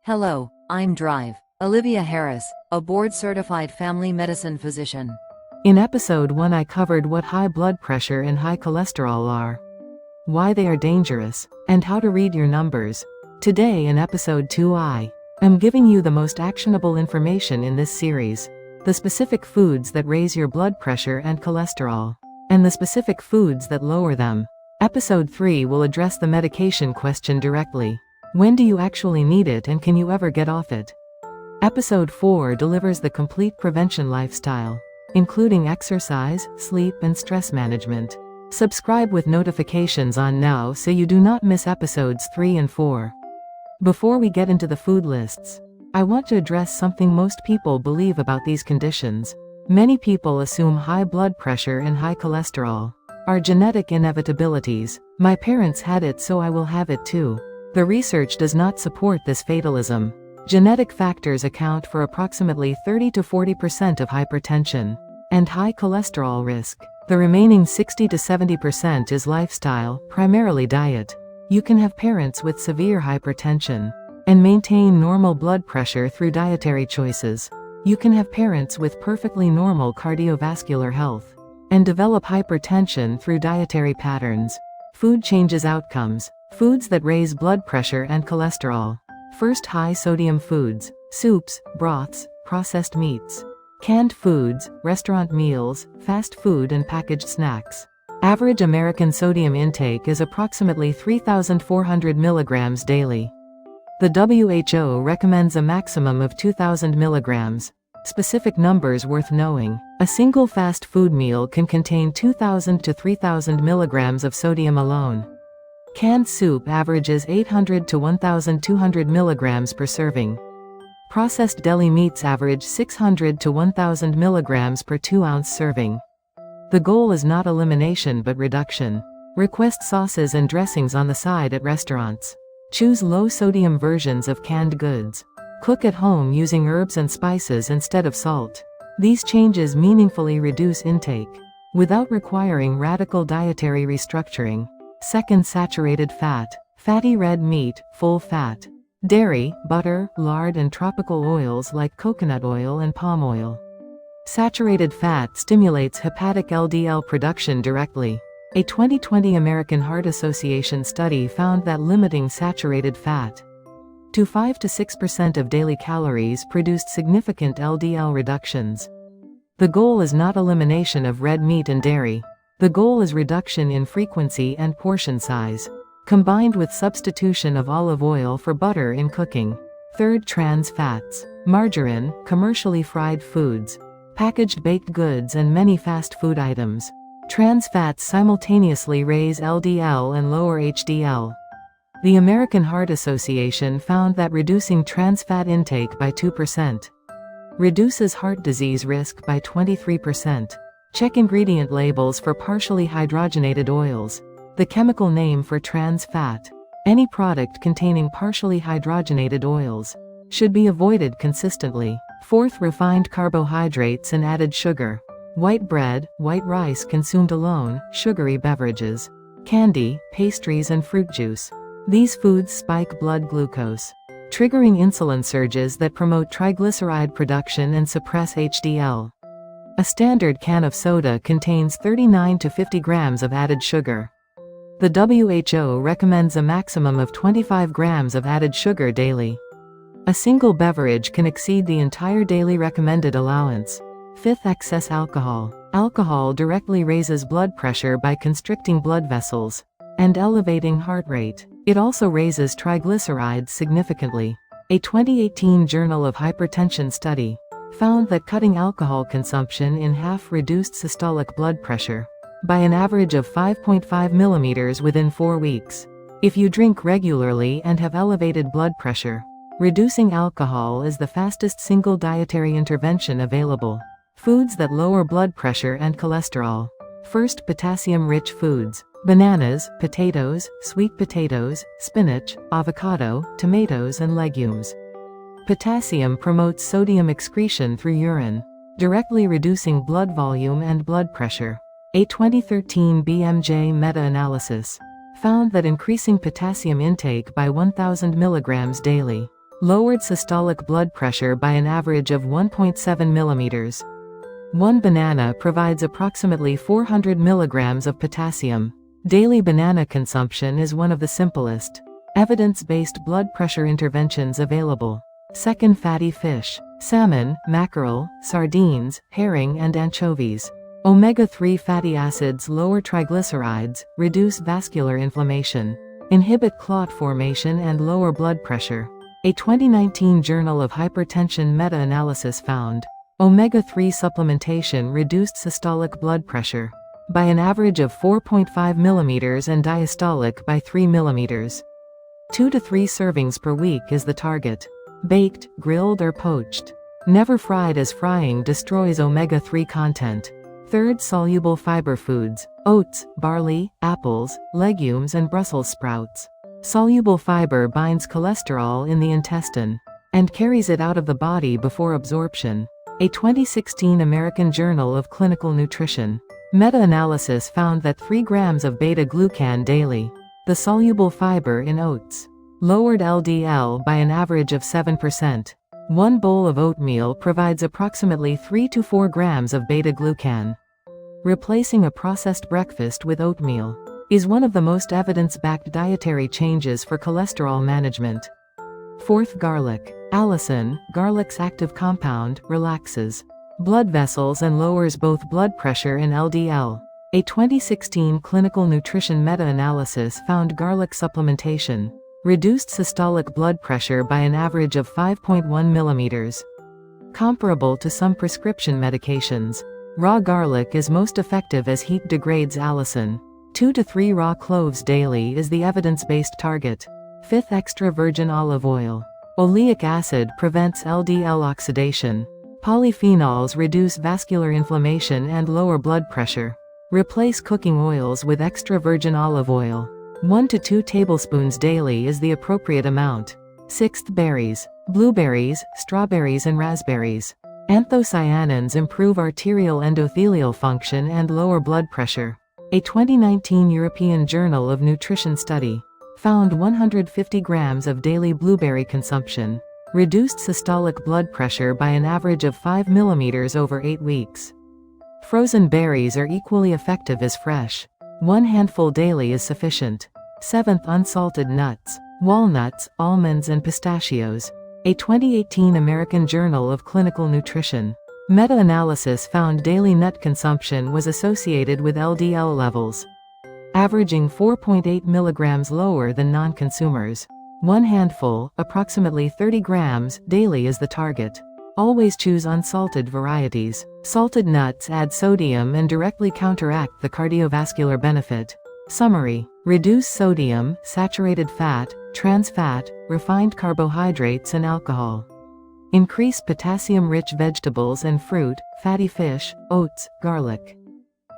Hello, I'm Drive, Olivia Harris, a board-certified family medicine physician. In episode 1 I covered what high blood pressure and high cholesterol are, why they are dangerous, and how to read your numbers. Today in episode 2 I am giving you the most actionable information in this series. The specific foods that raise your blood pressure and cholesterol, and the specific foods that lower them. Episode 3 will address the medication question directly. When do you actually need it and can you ever get off it? Episode 4 delivers the complete prevention lifestyle, including exercise, sleep and stress management. Subscribe with notifications on now so you do not miss episodes 3 and 4. Before we get into the food lists, I want to address something most people believe about these conditions. Many people assume high blood pressure and high cholesterol are genetic inevitabilities. My parents had it, so I will have it too. The research does not support this fatalism. Genetic factors account for approximately 30 to 40% of hypertension and high cholesterol risk. The remaining 60 to 70% is lifestyle, primarily diet. You can have parents with severe hypertension and maintain normal blood pressure through dietary choices. You can have parents with perfectly normal cardiovascular health and develop hypertension through dietary patterns. Food changes outcomes. Foods that raise blood pressure and cholesterol. First, high sodium foods, soups, broths, processed meats, canned foods, restaurant meals, fast food and packaged snacks. Average American sodium intake is approximately 3,400 milligrams daily. The WHO recommends a maximum of 2,000 milligrams. Specific numbers worth knowing. A single fast food meal can contain 2,000 to 3,000 milligrams of sodium alone. Canned soup averages 800 to 1,200 milligrams per serving. Processed deli meats average 600 to 1,000 milligrams per 2-ounce serving. The goal is not elimination but reduction. Request sauces and dressings on the side at restaurants. Choose low-sodium versions of canned goods. Cook at home using herbs and spices instead of salt. These changes meaningfully reduce intake, without requiring radical dietary restructuring. Second, saturated fat. Fatty red meat, full fat. Dairy, butter, lard and tropical oils like coconut oil and palm oil. Saturated fat stimulates hepatic LDL production directly. A 2020 American Heart Association study found that limiting saturated fat to 5 to 6% of daily calories produced significant LDL reductions. The goal is not elimination of red meat and dairy. The goal is reduction in frequency and portion size, combined with substitution of olive oil for butter in cooking. Third, trans fats. Margarine, commercially fried foods, packaged baked goods and many fast food items. Trans fats simultaneously raise LDL and lower HDL. The American Heart Association found that reducing trans fat intake by 2% reduces heart disease risk by 23%. Check ingredient labels for partially hydrogenated oils. The chemical name for trans fat. Any product containing partially hydrogenated oils should be avoided consistently. Fourth, refined carbohydrates and added sugar. White bread, white rice consumed alone, sugary beverages, candy, pastries and fruit juice. These foods spike blood glucose, triggering insulin surges that promote triglyceride production and suppress HDL. A standard can of soda contains 39 to 50 grams of added sugar. The WHO recommends a maximum of 25 grams of added sugar daily. A single beverage can exceed the entire daily recommended allowance. Fifth, excess alcohol. Alcohol directly raises blood pressure by constricting blood vessels and elevating heart rate. It also raises triglycerides significantly. A 2018 Journal of Hypertension study found that cutting alcohol consumption in half reduced systolic blood pressure by an average of 5.5 millimeters within 4 weeks. If you drink regularly and have elevated blood pressure, reducing alcohol is the fastest single dietary intervention available. Foods that lower blood pressure and cholesterol. First, potassium-rich foods. Bananas, potatoes, sweet potatoes, spinach, avocado, tomatoes and legumes. Potassium promotes sodium excretion through urine, directly reducing blood volume and blood pressure. A 2013 BMJ meta-analysis found that increasing potassium intake by 1,000 milligrams daily Lowered systolic blood pressure by an average of 1.7 millimeters. One banana provides approximately 400 milligrams of potassium. Daily banana consumption is one of the simplest, evidence-based blood pressure interventions available. Second, fatty fish, salmon, mackerel, sardines, herring and anchovies. Omega-3 fatty acids lower triglycerides, reduce vascular inflammation, inhibit clot formation and lower blood pressure. A 2019 Journal of Hypertension meta-analysis found omega-3 supplementation reduced systolic blood pressure by an average of 4.5 millimeters and diastolic by 3 millimeters. 2 to 3 servings per week is the target. Baked, grilled or poached. Never fried, as frying destroys omega-3 content. Third, soluble fiber foods, oats, barley, apples, legumes and Brussels sprouts. Soluble fiber binds cholesterol in the intestine and carries it out of the body before absorption. A 2016 American Journal of Clinical Nutrition meta-analysis found that 3 grams of beta-glucan daily, the soluble fiber in oats, lowered LDL by an average of 7%. One bowl of oatmeal provides approximately 3 to 4 grams of beta-glucan. Replacing a processed breakfast with oatmeal is one of the most evidence-backed dietary changes for cholesterol management. Fourth, garlic. Allicin, garlic's active compound, relaxes blood vessels and lowers both blood pressure and LDL. A 2016 clinical nutrition meta-analysis found garlic supplementation reduced systolic blood pressure by an average of 5.1 millimeters. Comparable to some prescription medications, raw garlic is most effective as heat degrades allicin. 2 to 3 raw cloves daily is the evidence-based target. Fifth, extra virgin olive oil. Oleic acid prevents LDL oxidation. Polyphenols reduce vascular inflammation and lower blood pressure. Replace cooking oils with extra virgin olive oil. 1 to 2 tablespoons daily is the appropriate amount. Sixth, berries. Blueberries, strawberries and raspberries. Anthocyanins improve arterial endothelial function and lower blood pressure. A 2019 European Journal of Nutrition study found 150 grams of daily blueberry consumption reduced systolic blood pressure by an average of 5 millimeters over 8 weeks. Frozen berries are equally effective as fresh. 1 handful daily is sufficient. Seventh, unsalted nuts. Walnuts, almonds and pistachios. A 2018 American Journal of Clinical Nutrition meta-analysis found daily nut consumption was associated with LDL levels averaging 4.8 milligrams lower than non-consumers. 1 handful, approximately 30 grams, daily is the target. Always choose unsalted varieties. Salted nuts add sodium and directly counteract the cardiovascular benefit. Summary: reduce sodium, saturated fat, trans fat, refined carbohydrates and alcohol. Increase potassium-rich vegetables and fruit, fatty fish, oats, garlic,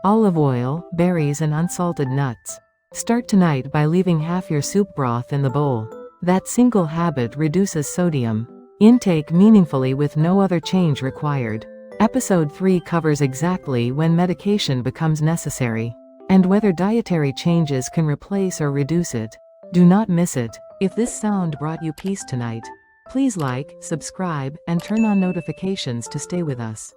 olive oil, berries and unsalted nuts. Start tonight by leaving half your soup broth in the bowl. That single habit reduces sodium intake meaningfully with no other change required. Episode 3 covers exactly when medication becomes necessary and whether dietary changes can replace or reduce it. Do not miss it. If this sound brought you peace tonight, please like, subscribe, and turn on notifications to stay with us.